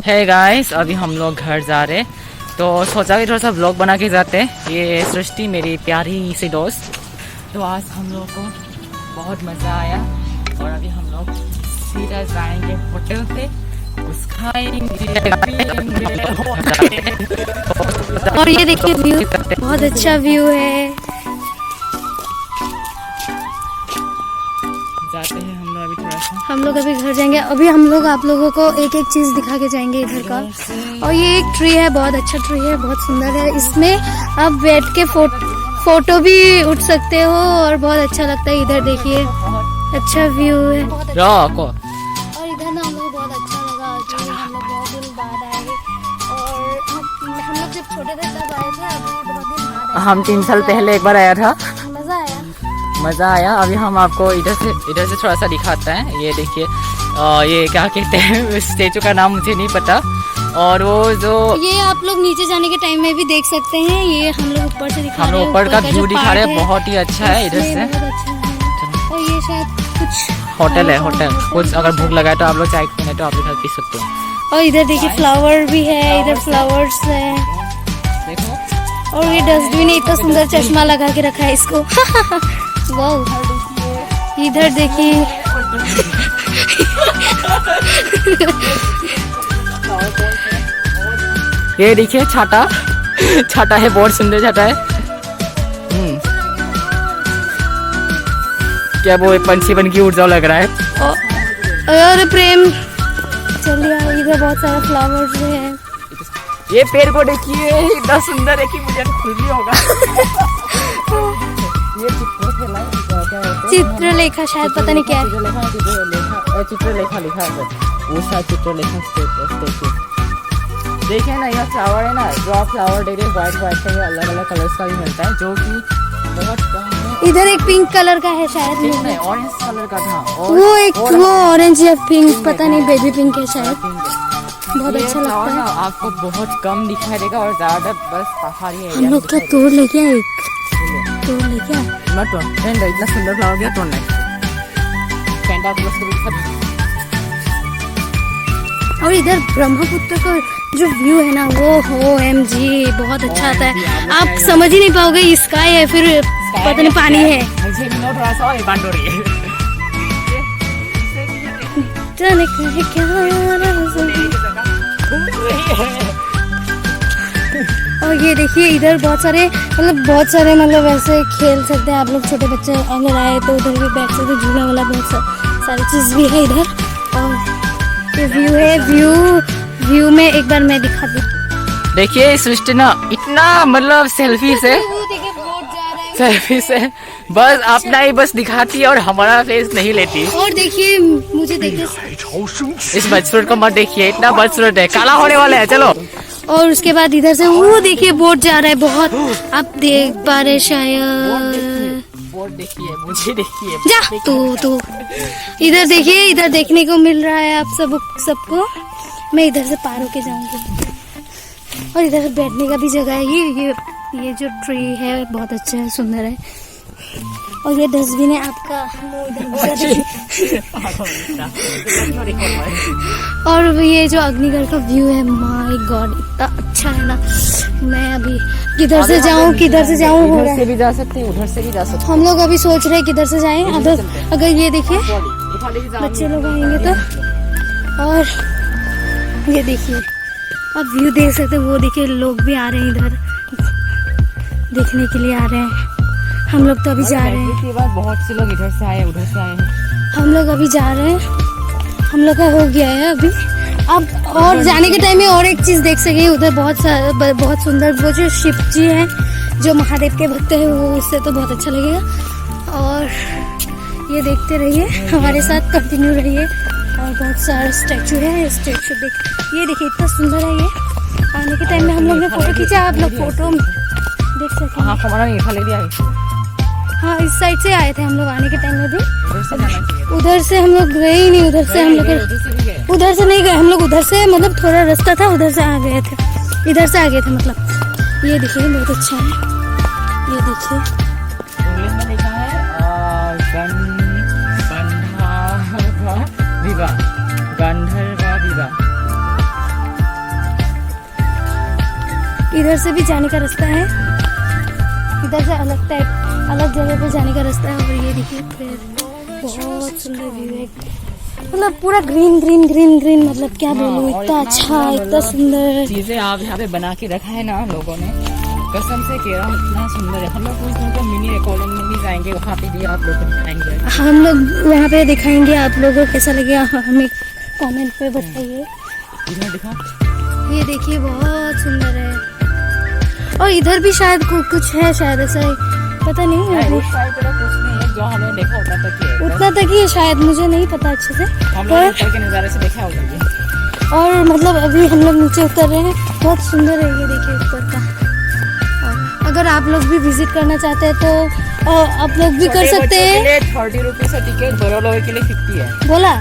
है गाइस, अभी हम लोग घर जा रहे तो सोचा कि थोड़ा सा व्लॉग बना के जाते हैं। ये सृष्टि मेरी प्यारी सी दोस्त। तो आज हम लोग को बहुत मज़ा आया और अभी हम लोग सीधा जाएंगे होटल पे, कुछ खाएंगे और ये देखिए व्यू, बहुत अच्छा व्यू है। जाते हैं हम लोग अभी थोड़ा सा। हम लोग अभी घर जाएंगे। अभी हम लोग आप लोगों को एक एक चीज दिखा के जाएंगे इधर का। और ये एक ट्री है, बहुत अच्छा ट्री है, बहुत सुंदर है। इसमें आप बैठ के फोटो भी उठ सकते हो और बहुत अच्छा लगता है। इधर देखिए, अच्छा व्यू है। और इधर ना हम लोग बहुत अच्छा लगा कि हम लोग बहुत दिन बाद आए। और हम लोग जब छोटे थे तब आए थे, अभी बहुत दिन बाद आए। हम 3 साल पहले एक बार आया था, मजा आया। अभी हम आपको इधर से थोड़ा सा दिखाता है। ये देखिए, ये क्या कहते हैं, स्टेचू का नाम मुझे नहीं पता। और वो जो ये आप लोग नीचे जाने के टाइम में भी देख सकते हैं। ये हम लोग ऊपर से दिखा रहे हैं, हम लोग ऊपर का व्यू दिखा रहे हैं, बहुत ही अच्छा है इधर से। और ये शायद कुछ होटल है, होटल। कुछ अगर भूख लगा है तो आप लोग चाय पीना तो आप लोग पी सकते हो। और इधर देखिए फ्लावर भी है, इधर फ्लावर्स है। देखो, और ये डस्टबिन, इतना सुंदर चश्मा लगा के रखा है इसको। वाओ, इधर देखिए। ये देखिए छाता, छाता है, बहुत सुंदर छाता है। क्या वो पंछी बन की उड़ जाओ लग रहा है। अरे प्रेम, चलिए। इधर बहुत सारा फ्लावर्स है। ये पेड़ को देखिए, इतना सुंदर है कि मुझे खुशी होगा। ये चित्रलेखा, शायद पता नहीं क्या है। चित्रलेखा लिखा है, वो शायद चित्रलेखा स्टेचू। देखिए ना, यह फ्लावर है ना, जो आप फ्लावर दे रहे व्हाइट का, अलग अलग कलर्स का भी मिलता है, जो कि बहुत कम है। इधर एक पिंक कलर का है शायद, नहीं, ऑरेंज कलर का था। वो ऑरेंज या पिंक, पता नहीं, बेबी पिंक है शायद। बहुत अच्छा लगता है। आपको बहुत कम दिखाई देगा और ज्यादा बस पहाड़ी है। हम लोग क्या तोड़ ले क्या, एक तोड़ ले क्या? मत तोड़, इतना सुंदर फ्लावर क्या तोड़ना है। और इधर ब्रह्मपुत्र का जो व्यू है ना, वो OMG बहुत अच्छा आता है। आप समझ ही नहीं पाओगे स्काई है, फिर पता नहीं पानी है। और ये देखिए, इधर बहुत सारे मतलब ऐसे खेल सकते हैं आप लोग। छोटे बच्चे अगर आए तो उधर भी बैठ सकते, झूला वाला, बहुत सारी चीज भी है इधर। और ये व्यू है, व्यू में एक बार मैं दिखा दूं। देखिए सृष्टि ना, इतना मतलब सेल्फी से बस अपना ही बस दिखाती है और हमारा फेस नहीं लेती। और देखिए, मुझे देखिए, इस बदसूरत को मत देखिए, इतना बदसूरत है, काला होने वाला है। चलो। और उसके बाद इधर से वो देखिए बोट जा रहा है, बहुत आप देख पा रहे शायद। बोट देखिए, मुझे देखिए, जा तू इधर देखिए, इधर देखने को मिल रहा है आप सबको। मैं इधर से पार होके जाऊंगी। और इधर बैठने का भी जगह है। ये जो ट्री है बहुत अच्छा है, सुंदर है। और ये डस्टबिन है आपका। और ये जो अग्निगढ़ का व्यू है, माय गॉड, इतना अच्छा है ना। मैं अभी किधर से जाऊं, इधर से भी जा सकते हैं, उधर से भी जा सकते हैं। हम लोग अभी सोच रहे हैं किधर से जाएं। अगर ये देखिए, बच्चे लोग आएंगे तो। और ये देखिए, आप व्यू देख सकते हैं। वो देखिए, लोग भी आ रहे हैं इधर देखने के लिए आ रहे हैं। हम लोग तो अभी जा रहे हैं। इसके बाद बहुत से लोग इधर से आए, उधर से आए हैं। हम लोग अभी जा रहे हैं। हम लोग का हो गया है अभी। अब और जाने के टाइम में और एक चीज देख सके, उधर बहुत सुंदर वो जो शिव जी है, जो महादेव के भक्त है, वो उससे तो बहुत अच्छा लगेगा। और ये देखते रहिए, हमारे साथ कंटिन्यू रहिए। और बहुत सारा स्टैचू है, स्टैचू ये देखिए, इतना सुंदर है ये। आने के टाइम में हम लोग ने फोटो खींचा, आप लोग फोटो देख सकते हैं। हाँ, इस साइड से आए थे हम लोग आने के टाइम में भी। उधर से हम लोग गए ही नहीं, उधर से नहीं गए हम लोग। उधर से मतलब थोड़ा रास्ता था, उधर से आ गए थे, इधर से आ गए थे मतलब। ये देखिए, बहुत अच्छा है। ये देखिए, इंग्लिश में लिखा है गंधर्व विवाह। इधर से भी जाने का रास्ता है, इधर से अलग टाइप अलग जगह पे जाने का रास्ता है। और ये देखिए फिर बहुत सुंदर व्यू है, मतलब पूरा ग्रीन ग्रीन ग्रीन ग्रीन, मतलब क्या बोलूं, इतना अच्छा, इतना सुंदर चीजें आप यहाँ पे बना के रखा है ना लोगों ने, कसम से कह रहा हूँ इतना सुंदर है। हम लोग कुछ दिन को मिनी रिकॉर्डिंग में भी जाएंगे, वहाँ पे भी आप लोग को दिखाएंगे। हम लोग वहाँ पे दिखाएंगे, आप लोगों को कैसा लगे हमें कमेंट पे बताइए। इधर दिखा, ये देखिए बहुत सुंदर है। और इधर भी शायद कुछ है, शायद ऐसा ही, पता नहीं है अभी। उस साइड तरफ कुछ नहीं है, जो हमने देखा उतना तक ही है। उतना तक ही है शायद, मुझे नहीं पता अच्छे से। हम लोग ऊपर के नज़ारे से देखा होगा ये। और मतलब अभी हम लोग नीचे उतर रहे हैं, बहुत सुंदर है ये देखिए ऊपर का। और अगर आप लोग भी विजिट करना चाहते हैं तो आप लोग भी कर सकते हैं। 30 रुपीज है टिकट, बड़े लोगों के लिए 50 है। बोला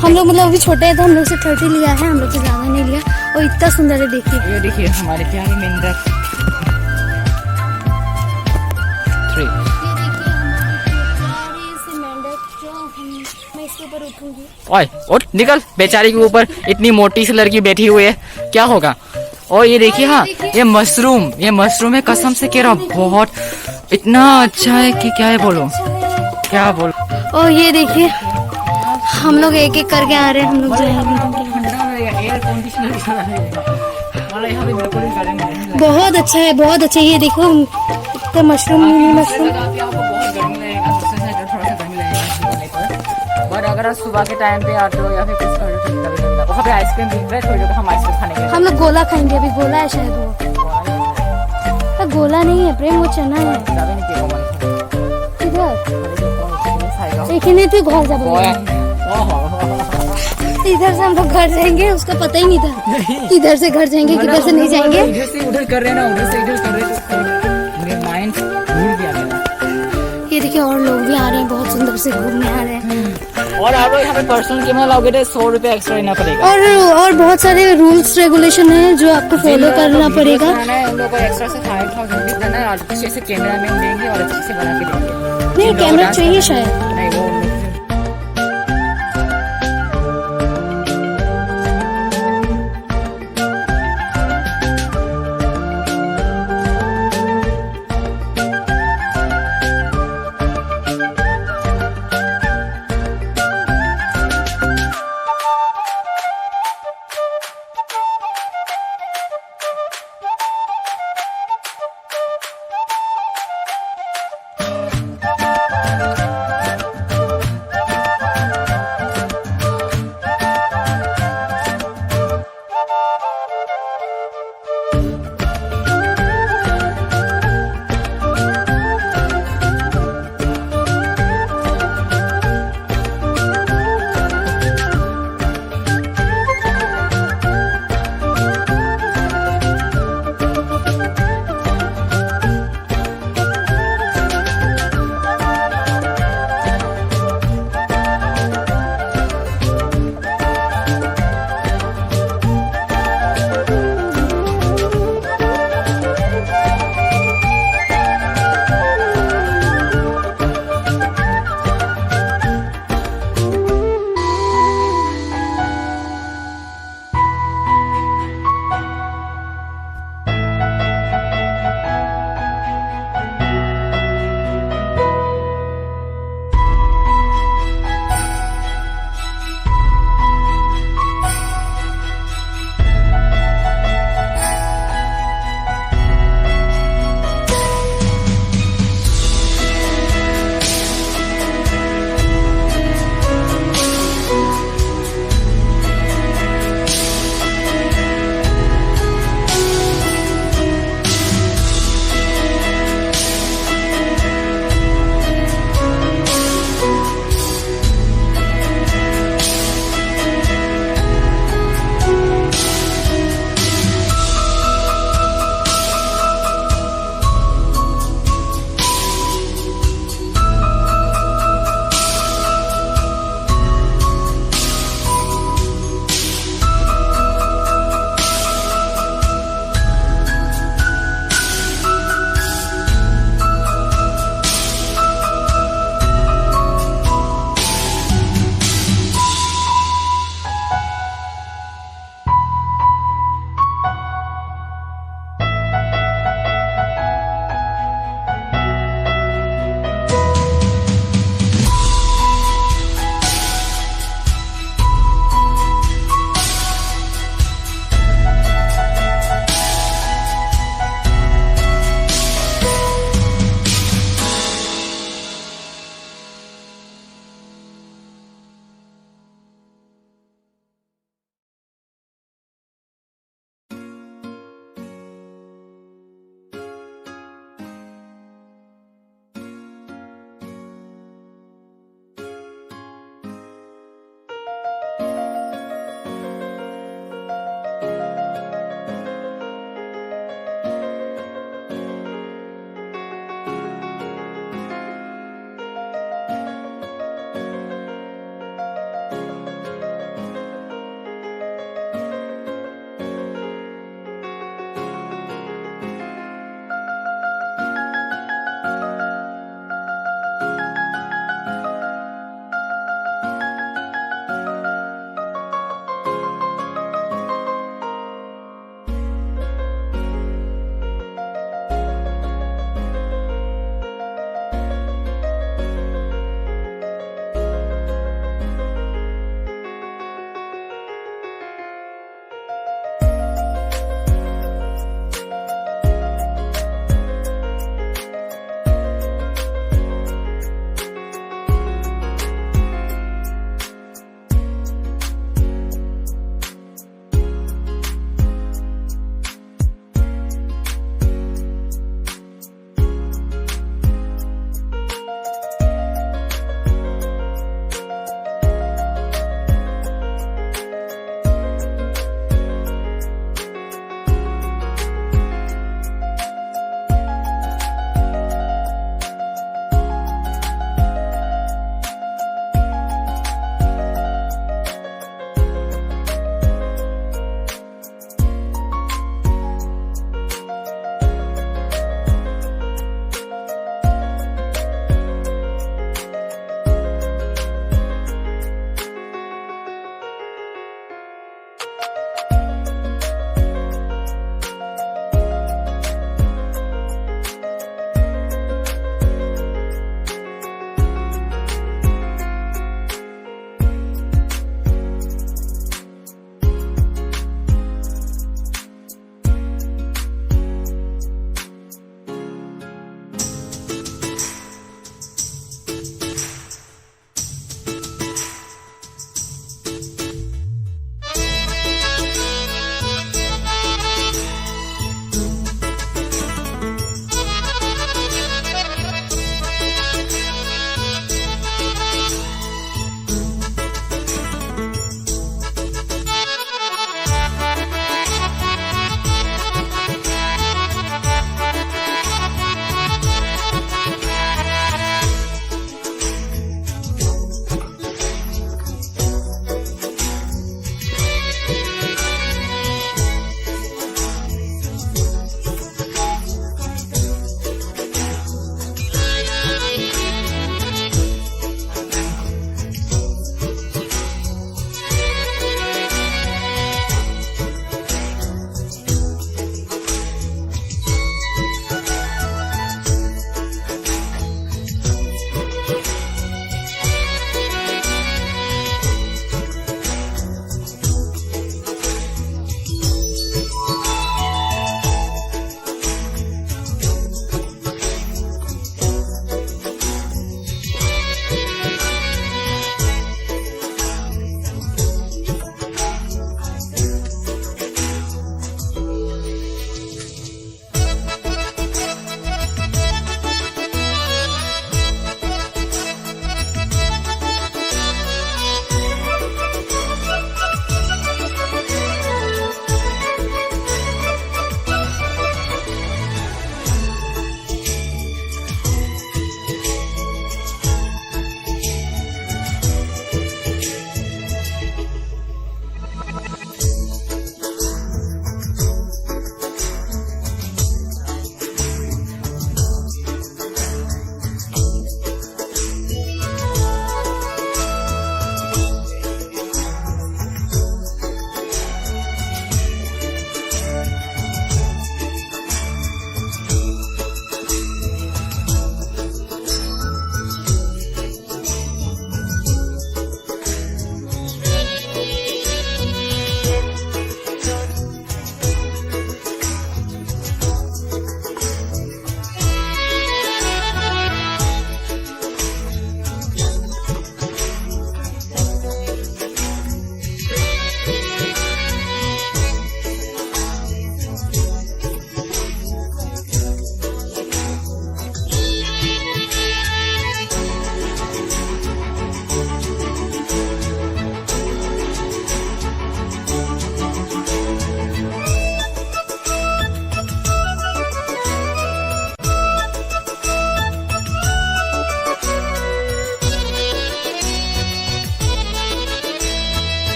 हम लोग मतलब अभी छोटे हैं तो हम लोग से 30 लिया है, हम लोग से ज्यादा नहीं लिया। और इतना सुंदर है देखिए। ये देखिए हमारे प्यारे मेंढक। ये देखिए हमारी प्यारी सी मेंढक जो मैं इसके ऊपर उठूंगी। ओए उठ निकल, बेचारी के ऊपर इतनी मोटी सी लड़की बैठी हुई है, क्या होगा। और ये देखिए, हाँ ये मशरूम है, कसम से कह रहा हूँ बहुत इतना अच्छा है कि क्या है बोलो, क्या बोलो। और ये देखिए हम लोग एक एक करके आ रहे हैं, हम लोग जाएंगे। एयर कंडीशनर बहुत अच्छा है, बहुत अच्छा है। ये देखो इतना मशरूम, मिनी मशरूम। बट अगर आप सुबह के टाइम पे आते हो या फिर कुछ करते हो तभी नहीं मिलता। वहाँ पे आइसक्रीम मिल रहा है, थोड़ी देर हम आइसक्रीम खाने के हम लोग गोला खाएंगे, अभी गोला है शायद वो। गोला नहीं है प्रेम, वो चना है। इधर तो घर जा, इधर से हम लोग घर जाएंगे, उसका पता ही नहीं था इधर से घर जाएंगे किधर से नहीं जाएंगे। इधर से उधर कर रहे ना, उधर से इधर कर रहे, मेरा माइंड भूल गया मेरा। ये देखिए और लोग भी आ रहे हैं, बहुत सुंदर से घूमने आ रहे हैं। और आप लोग यहाँ पे पर्सनल कैमरा लाओगे तो 100 रुपए एक्स्ट्रा देना पड़ेगा। और बहुत सारे रूल्स रेगुलेशन है जो आपको फॉलो करना पड़ेगा। उन लोगों को एक्स्ट्रा से 5,000 भी देना है, और अच्छे से कैमरा मैन देंगे और अच्छे से बना के देंगे। नहीं कैमरा चाहिए शायद, नहीं वो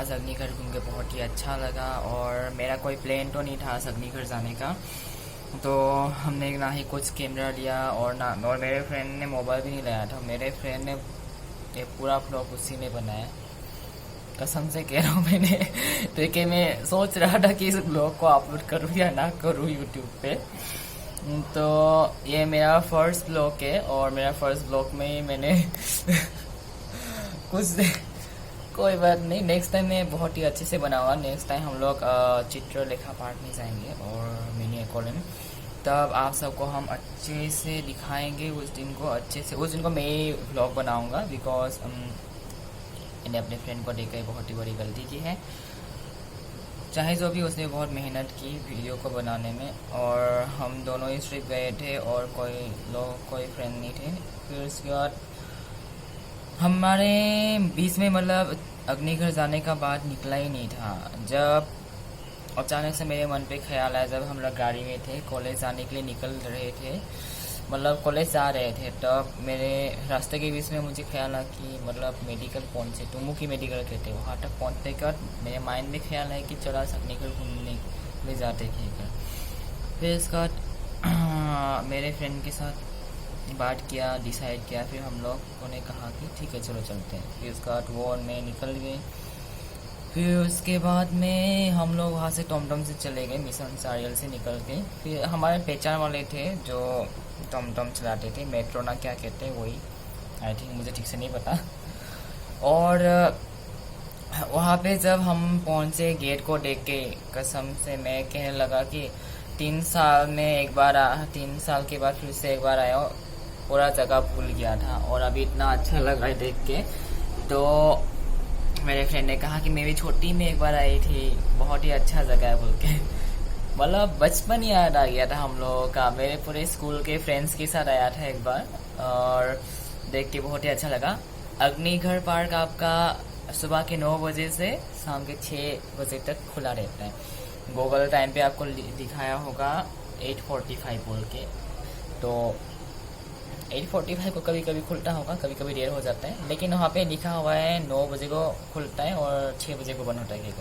आज अग्निगढ़ घूम के बहुत ही अच्छा लगा। और मेरा कोई प्लान तो नहीं था अग्निगढ़ जाने का, तो हमने ना ही कुछ कैमरा लिया और मेरे फ्रेंड ने मोबाइल भी नहीं लाया था। मेरे फ्रेंड ने ये पूरा व्लॉग उसी ने बनाया, कसम से कह रहा हूँ मैंने। तो कि मैं सोच रहा था कि इस ब्लॉग को अपलोड करूँ या ना करूँ यूट्यूब पे। तो ये मेरा फर्स्ट ब्लॉग है और मेरा फर्स्ट ब्लॉग में मैंने कोई बात नहीं, नेक्स्ट टाइम मैं बहुत ही अच्छे से बनाऊंगा। नेक्स्ट टाइम हम लोग चित्रलेखा पार्क में जाएंगे और मिनी एक्वेरियम, तब आप सबको हम अच्छे से दिखाएंगे। उस दिन को मैं ही व्लॉग बनाऊंगा, बिकॉज मैंने अपने फ्रेंड को देखकर बहुत ही बड़ी गलती की है। चाहे जो भी, उसने बहुत मेहनत की वीडियो को बनाने में, और हम दोनों ही सिर्फ गए थे और कोई फ्रेंड नहीं थे। फिर उसके बाद हमारे बीच में मतलब अग्निगढ़ जाने का बात निकला ही नहीं था, जब अचानक से मेरे मन पे ख्याल आया। जब हम लोग गाड़ी में थे, कॉलेज जाने के लिए निकल रहे थे, मतलब कॉलेज जा रहे थे, तब मेरे रास्ते के बीच में मुझे ख्याल आया कि मतलब मेडिकल पहुँचे, टुमू की मेडिकल कहते हैं, वहाँ तक पहुँचने के बाद मेरे माइंड में ख्याल आया कि चला अग्निगढ़ घूमने ले जाते थे। फिर इसके बाद मेरे फ्रेंड के साथ बात किया, डिसाइड किया, फिर हम लोगों ने कहा कि ठीक है चलो चलते हैं। फिर उसके बाद वो और मैं निकल गए। फिर उसके बाद में हम लोग वहाँ से टॉमटॉम से चले गए, मिशन सारियल से निकल के। फिर हमारे पहचान वाले थे जो टॉमटॉम चलाते थे, मेट्रो ना क्या कहते हैं वही, आई थिंक, मुझे ठीक से नहीं पता। और वहाँ पे जब हम पहुँचे, गेट को देख के कसम से मैं कहने लगा कि 3 साल में एक बार 3 साल के बाद फिर से एक बार आया, पूरा जगह भूल गया था और अभी इतना अच्छा लगा है देख के। तो मेरे फ्रेंड ने कहा कि मैं भी छोटी में एक बार आई थी, बहुत ही अच्छा जगह है बोल के। मतलब बचपन याद आ गया था हम लोगों का। मेरे पूरे स्कूल के फ्रेंड्स के साथ आया था एक बार और देख के बहुत ही अच्छा लगा। अग्निगढ़ पार्क आपका सुबह के 9 बजे से शाम के 6 बजे तक खुला रहता है। गूगल टाइम पे आपको दिखाया होगा 8:45 बोल के, तो 8:45 को कभी कभी खुलता होगा, कभी कभी देर हो जाता है, लेकिन वहाँ पे लिखा हुआ है 9 बजे को खुलता है और 6 बजे को बंद होता है।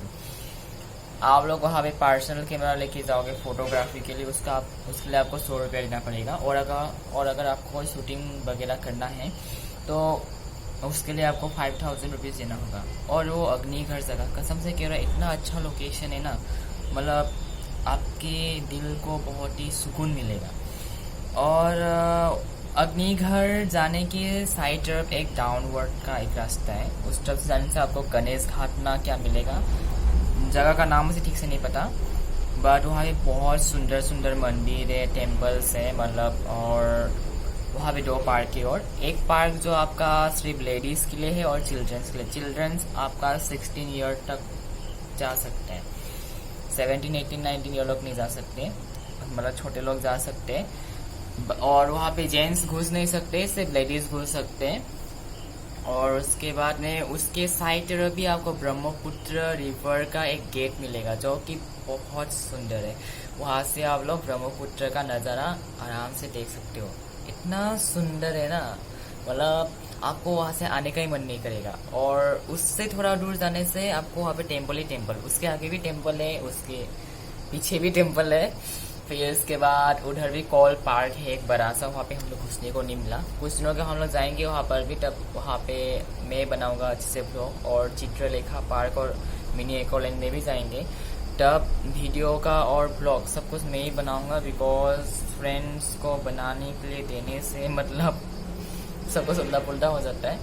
आप लोग वहाँ पे पर्सनल कैमरा लेके जाओगे फोटोग्राफी के लिए, उसके लिए आपको 100 रुपया देना पड़ेगा। और अगर आपको कोई शूटिंग वगैरह करना है तो उसके लिए आपको 5000 रुपीज़ देना होगा। और वो अग्निगढ़ जगह कसम से कह रहा है, इतना अच्छा लोकेशन है ना, मतलब आपके दिल को बहुत ही सुकून मिलेगा। और अग्निगढ़ जाने के साइड तरफ एक डाउनवर्ड का एक रास्ता है, उस तरफ से जाने से आपको गणेश घाट ना क्या मिलेगा, जगह का नाम मुझे ठीक से नहीं पता, बट वहाँ पे बहुत सुंदर सुंदर मंदिर है, टेम्पल्स है मतलब। और वहाँ पे 2 पार्क है, और एक पार्क जो आपका सिर्फ लेडीज़ के लिए है और चिल्ड्रंस के लिए। चिल्ड्रंस आपका 16 ईयर तक जा सकते हैं, 17, 18, 19 ईयर लोग नहीं जा सकते, मतलब छोटे लोग जा सकते हैं। और वहाँ पे जेंट्स घुस नहीं सकते, सिर्फ लेडीज घुस सकते हैं। और उसके बाद में उसके साइड तरफ भी आपको ब्रह्मपुत्र रिवर का एक गेट मिलेगा जो कि बहुत सुंदर है। वहाँ से आप लोग ब्रह्मपुत्र का नज़ारा आराम से देख सकते हो, इतना सुंदर है ना, मतलब आपको वहाँ से आने का ही मन नहीं करेगा। और उससे थोड़ा दूर जाने से आपको वहाँ पे टेम्पल ही टेम्पल, उसके आगे भी टेम्पल है, उसके पीछे भी टेम्पल है। फिर इसके बाद उधर भी कॉल पार्क है एक बड़ा सा, वहाँ पे हम लोग घुसने को नहीं मिला। कुछ दिनों के हम लोग जाएंगे वहाँ पर भी, तब वहाँ पे मैं बनाऊंगा अच्छे से व्लॉग। और चित्रलेखा पार्क और मिनी एक्वेरियम में भी जाएंगे, तब वीडियो का और ब्लॉग सब कुछ मैं ही बनाऊंगा, बिकॉज फ्रेंड्स को बनाने के लिए देने से मतलब सब कुछ उल्टा पुल्टा हो जाता है।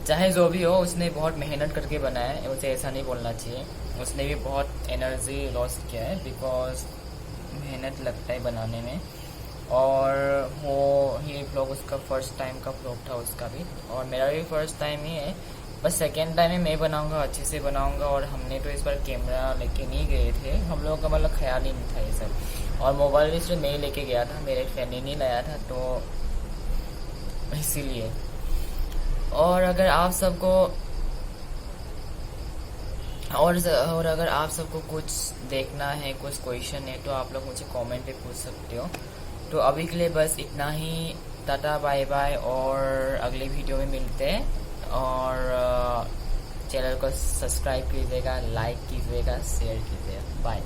चाहे जो भी हो, उसने बहुत मेहनत करके बनाया है, मुझे ऐसा नहीं बोलना चाहिए, उसने भी बहुत एनर्जी लॉस किया है, बिकॉज मेहनत लगता है बनाने में। और वो ये व्लॉग उसका फर्स्ट टाइम का व्लॉग था उसका भी, और मेरा भी फर्स्ट टाइम ही है, बस सेकेंड टाइम में मैं बनाऊंगा, अच्छे से बनाऊंगा। और हमने तो इस बार कैमरा लेके नहीं गए थे, हम लोगों का मतलब ख्याल ही नहीं था ये सब। और मोबाइल भी सिर्फ मैं ही लेके गया था, मेरे फ्रेंड ने नहीं लाया था, तो इसीलिए। और अगर आप सबको और अगर आप सबको कुछ देखना है, कुछ क्वेश्चन है, तो आप लोग मुझे कमेंट पे पूछ सकते हो। तो अभी के लिए बस इतना ही, टाटा बाय बाय, और अगले वीडियो में मिलते हैं। और चैनल को सब्सक्राइब कीजिएगा, लाइक कीजिएगा, शेयर कीजिएगा। बाय।